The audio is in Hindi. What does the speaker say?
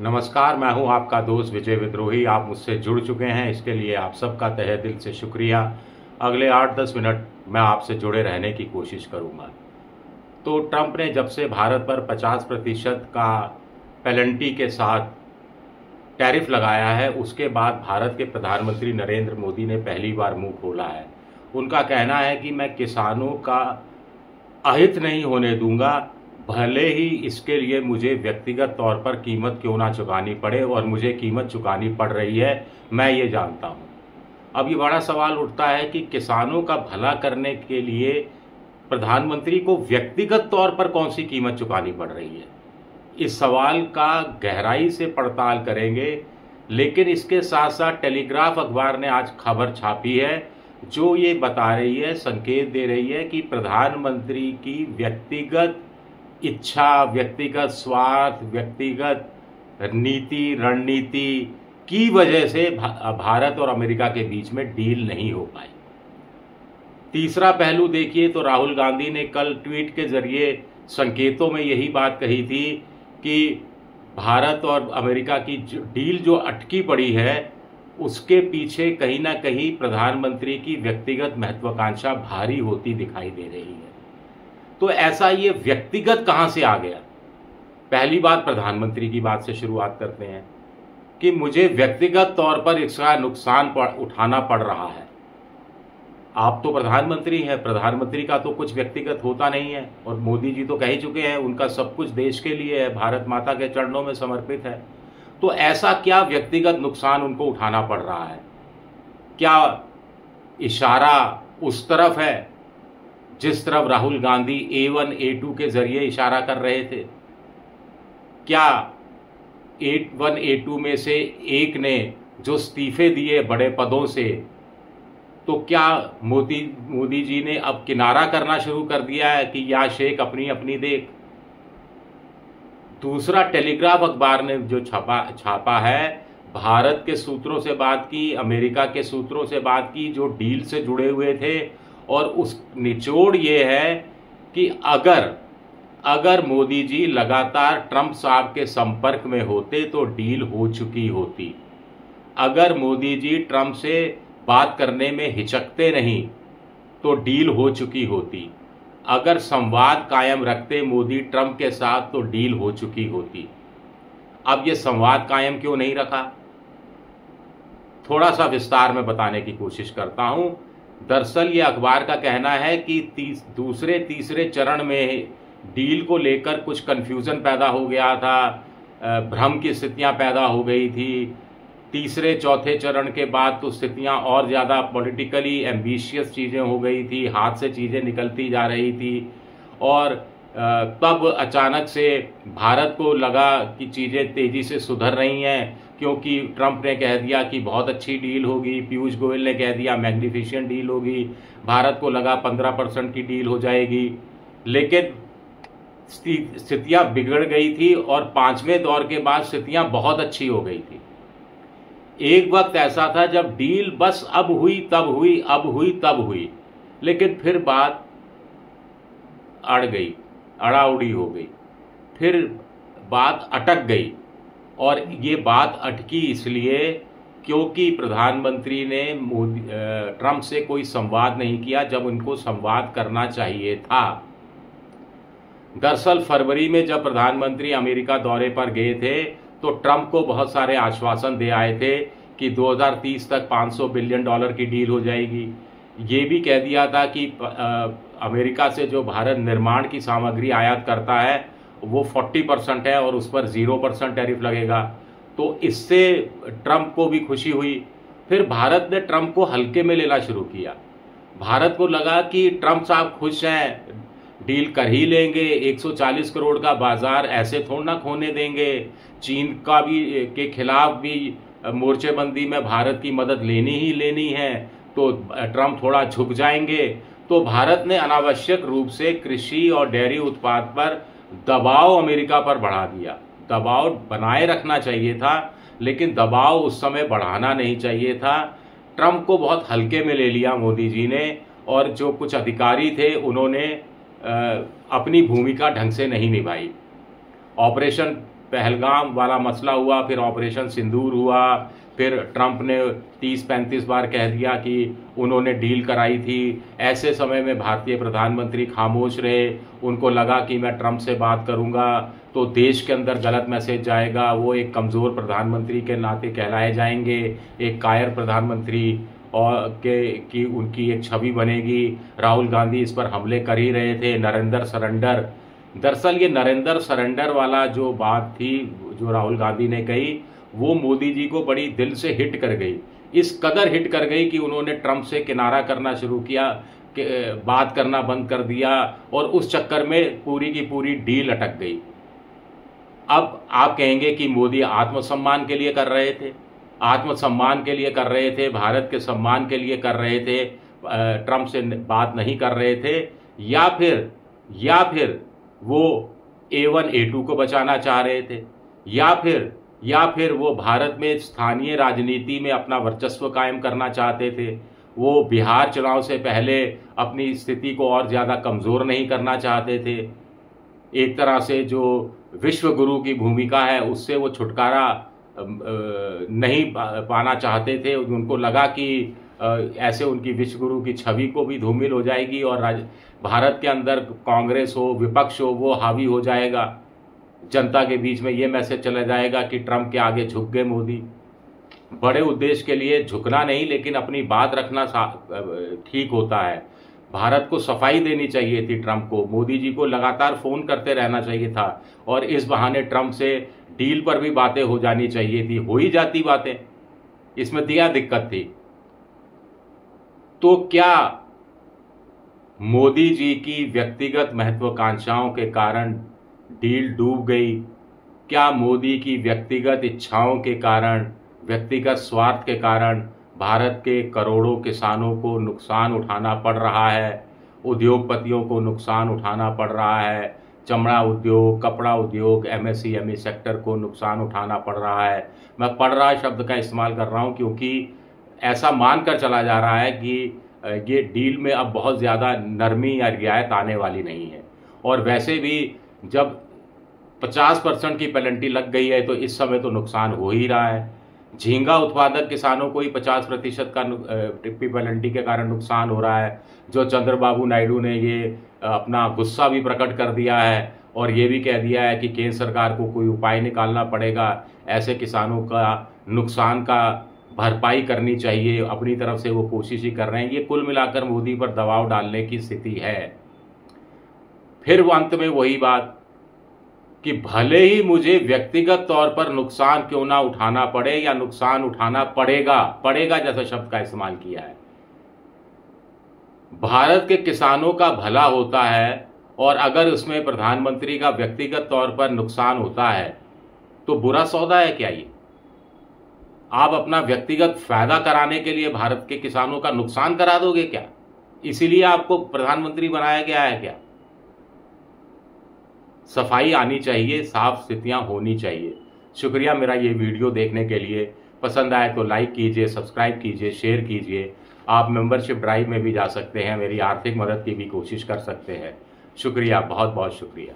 नमस्कार, मैं हूं आपका दोस्त विजय विद्रोही। आप मुझसे जुड़ चुके हैं, इसके लिए आप सबका तहे दिल से शुक्रिया। अगले 8-10 मिनट मैं आपसे जुड़े रहने की कोशिश करूंगा। तो ट्रंप ने जब से भारत पर 50% का पेनल्टी के साथ टैरिफ लगाया है, उसके बाद भारत के प्रधानमंत्री नरेंद्र मोदी ने पहली बार मुंह खोला है। उनका कहना है कि मैं किसानों का अहित नहीं होने दूंगा, भले ही इसके लिए मुझे व्यक्तिगत तौर पर कीमत क्यों ना चुकानी पड़े, और मुझे कीमत चुकानी पड़ रही है, मैं ये जानता हूँ। अब ये बड़ा सवाल उठता है कि किसानों का भला करने के लिए प्रधानमंत्री को व्यक्तिगत तौर पर कौन सी कीमत चुकानी पड़ रही है। इस सवाल का गहराई से पड़ताल करेंगे, लेकिन इसके साथ साथ टेलीग्राफ अखबार ने आज खबर छापी है जो ये बता रही है, संकेत दे रही है कि प्रधानमंत्री की व्यक्तिगत इच्छा, व्यक्तिगत स्वार्थ, व्यक्तिगत नीति रणनीति की वजह से भारत और अमेरिका के बीच में डील नहीं हो पाई। तीसरा पहलू देखिए तो राहुल गांधी ने कल ट्वीट के जरिए संकेतों में यही बात कही थी कि भारत और अमेरिका की डील जो अटकी पड़ी है, उसके पीछे कहीं ना कहीं प्रधानमंत्री की व्यक्तिगत महत्वाकांक्षा भारी होती दिखाई दे रही है। तो ऐसा ये व्यक्तिगत कहां से आ गया? पहली बात प्रधानमंत्री की बात से शुरुआत करते हैं कि मुझे व्यक्तिगत तौर पर इसका नुकसान उठाना पड़ रहा है। आप तो प्रधानमंत्री हैं, प्रधानमंत्री का तो कुछ व्यक्तिगत होता नहीं है, और मोदी जी तो कह ही चुके हैं उनका सब कुछ देश के लिए है, भारत माता के चरणों में समर्पित है। तो ऐसा क्या व्यक्तिगत नुकसान उनको उठाना पड़ रहा है? क्या इशारा उस तरफ है जिस तरफ राहुल गांधी A1 A2 के जरिए इशारा कर रहे थे? क्या A1 A2 में से एक ने जो इस्तीफे दिए बड़े पदों से, तो क्या मोदी जी ने अब किनारा करना शुरू कर दिया है कि या शेख अपनी अपनी देख? दूसरा, टेलीग्राफ अखबार ने जो छापा है, भारत के सूत्रों से बात की, अमेरिका के सूत्रों से बात की जो डील से जुड़े हुए थे, और उस निचोड़ ये है कि अगर मोदी जी लगातार ट्रंप साहब के संपर्क में होते तो डील हो चुकी होती। अगर मोदी जी ट्रंप से बात करने में हिचकते नहीं तो डील हो चुकी होती। अगर संवाद कायम रखते मोदी ट्रंप के साथ तो डील हो चुकी होती। अब ये संवाद कायम क्यों नहीं रखा? थोड़ा सा विस्तार में बताने की कोशिश करता हूं। दरअसल ये अखबार का कहना है कि दूसरे तीसरे चरण में डील को लेकर कुछ कन्फ्यूज़न पैदा हो गया था, भ्रम की स्थितियां पैदा हो गई थी। तीसरे चौथे चरण के बाद तो स्थितियां और ज़्यादा पॉलिटिकली एम्बिशियस चीज़ें हो गई थी, हाथ से चीज़ें निकलती जा रही थी, और तब अचानक से भारत को लगा कि चीज़ें तेज़ी से सुधर रही हैं, क्योंकि ट्रंप ने कह दिया कि बहुत अच्छी डील होगी, पीयूष गोयल ने कह दिया मैग्निफिशिएंट डील होगी, भारत को लगा 15% की डील हो जाएगी। लेकिन स्थितियां बिगड़ गई थी, और पांचवें दौर के बाद स्थितियां बहुत अच्छी हो गई थी। एक वक्त ऐसा था जब डील बस अब हुई तब हुई, अब हुई तब हुई, लेकिन फिर बात अड़ गई, अड़ाउड़ी हो गई, फिर बात अटक गई। और ये बात अटकी इसलिए क्योंकि प्रधानमंत्री ने ट्रंप से कोई संवाद नहीं किया जब उनको संवाद करना चाहिए था। दरअसल फरवरी में जब प्रधानमंत्री अमेरिका दौरे पर गए थे तो ट्रंप को बहुत सारे आश्वासन दे आए थे कि 2030 तक $500 बिलियन की डील हो जाएगी। ये भी कह दिया था कि अमेरिका से जो भारत निर्माण की सामग्री आयात करता है वो 40% है, और उस पर 0% टैरिफ लगेगा। तो इससे ट्रंप को भी खुशी हुई। फिर भारत ने ट्रंप को हल्के में लेना शुरू किया। भारत को लगा कि ट्रंप साहब खुश हैं, डील कर ही लेंगे, 140 करोड़ का बाजार ऐसे थोड़ा ना खोने देंगे, चीन का भी के खिलाफ भी मोर्चेबंदी में भारत की मदद लेनी ही लेनी है, तो ट्रंप थोड़ा झुक जाएंगे। तो भारत ने अनावश्यक रूप से कृषि और डेयरी उत्पाद पर दबाव अमेरिका पर बढ़ा दिया। दबाव बनाए रखना चाहिए था, लेकिन दबाव उस समय बढ़ाना नहीं चाहिए था। ट्रंप को बहुत हल्के में ले लिया मोदी जी ने, और जो कुछ अधिकारी थे उन्होंने अपनी भूमिका ढंग से नहीं निभाई। ऑपरेशन पहलगाम वाला मसला हुआ, फिर ऑपरेशन सिंदूर हुआ, फिर ट्रंप ने 30-35 बार कह दिया कि उन्होंने डील कराई थी। ऐसे समय में भारतीय प्रधानमंत्री खामोश रहे। उनको लगा कि मैं ट्रंप से बात करूंगा तो देश के अंदर गलत मैसेज जाएगा, वो एक कमज़ोर प्रधानमंत्री के नाते कहलाए जाएंगे, एक कायर प्रधानमंत्री और की उनकी एक छवि बनेगी। राहुल गांधी इस पर हमले कर ही रहे थे, नरेंद्र सरेंडर। दरअसल ये नरेंद्र सरेंडर वाला जो बात थी जो राहुल गांधी ने कही, वो मोदी जी को बड़ी दिल से हिट कर गई। इस कदर हिट कर गई कि उन्होंने ट्रंप से किनारा करना शुरू किया, बात करना बंद कर दिया, और उस चक्कर में पूरी की पूरी डील अटक गई। अब आप कहेंगे कि मोदी आत्मसम्मान के लिए कर रहे थे, आत्मसम्मान के लिए कर रहे थे, भारत के सम्मान के लिए कर रहे थे, ट्रंप से बात नहीं कर रहे थे, या फिर वो A1 A2 को बचाना चाह रहे थे, या फिर वो भारत में स्थानीय राजनीति में अपना वर्चस्व कायम करना चाहते थे। वो बिहार चुनाव से पहले अपनी स्थिति को और ज़्यादा कमज़ोर नहीं करना चाहते थे। एक तरह से जो विश्व गुरु की भूमिका है उससे वो छुटकारा नहीं पाना चाहते थे। उनको लगा कि ऐसे उनकी विश्व गुरु की छवि को भी धूमिल हो जाएगी और भारत के अंदर कांग्रेस हो, विपक्ष हो, वो हावी हो जाएगा। जनता के बीच में ये मैसेज चला जाएगा कि ट्रंप के आगे झुक गए मोदी। बड़े उद्देश्य के लिए झुकना नहीं, लेकिन अपनी बात रखना ठीक होता है। भारत को सफाई देनी चाहिए थी ट्रंप को, मोदी जी को लगातार फ़ोन करते रहना चाहिए था, और इस बहाने ट्रंप से डील पर भी बातें हो जानी चाहिए थी। हो ही जाती बातें, इसमें क्या दिक्कत थी? तो क्या मोदी जी की व्यक्तिगत महत्वाकांक्षाओं के कारण डील डूब गई? क्या मोदी की व्यक्तिगत इच्छाओं के कारण, व्यक्तिगत स्वार्थ के कारण भारत के करोड़ों किसानों को नुकसान उठाना पड़ रहा है, उद्योगपतियों को नुकसान उठाना पड़ रहा है, चमड़ा उद्योग, कपड़ा उद्योग, MSME सेक्टर को नुकसान उठाना पड़ रहा है? मैं पड़ रहा शब्द का इस्तेमाल कर रहा हूं क्योंकि ऐसा मानकर चला जा रहा है कि ये डील में अब बहुत ज़्यादा नरमी या रियायत आने वाली नहीं है। और वैसे भी जब 50% की पेनल्टी लग गई है तो इस समय तो नुकसान हो ही रहा है। झींगा उत्पादक किसानों को ही 50% का पेनल्टी के कारण नुकसान हो रहा है। जो चंद्रबाबू नायडू ने ये अपना गुस्सा भी प्रकट कर दिया है और ये भी कह दिया है कि केंद्र सरकार को कोई उपाय निकालना पड़ेगा, ऐसे किसानों का नुकसान का भरपाई करनी चाहिए, अपनी तरफ से वो कोशिश ही कर रहे हैं। ये कुल मिलाकर मोदी पर दबाव डालने की स्थिति है। फिर वो अंत में वही बात कि भले ही मुझे व्यक्तिगत तौर पर नुकसान क्यों ना उठाना पड़े, या नुकसान उठाना पड़ेगा जैसा शब्द का इस्तेमाल किया है। भारत के किसानों का भला होता है, और अगर उसमें प्रधानमंत्री का व्यक्तिगत तौर पर नुकसान होता है तो बुरा सौदा है क्या ये? आप अपना व्यक्तिगत फायदा कराने के लिए भारत के किसानों का नुकसान करा दोगे क्या? इसीलिए आपको प्रधानमंत्री बनाया गया है क्या? सफाई आनी चाहिए, साफ स्थितियां होनी चाहिए। शुक्रिया मेरा ये वीडियो देखने के लिए। पसंद आए तो लाइक कीजिए, सब्सक्राइब कीजिए, शेयर कीजिए। आप मेंबरशिप ड्राइव में भी जा सकते हैं, मेरी आर्थिक मदद की भी कोशिश कर सकते हैं। शुक्रिया, बहुत बहुत शुक्रिया।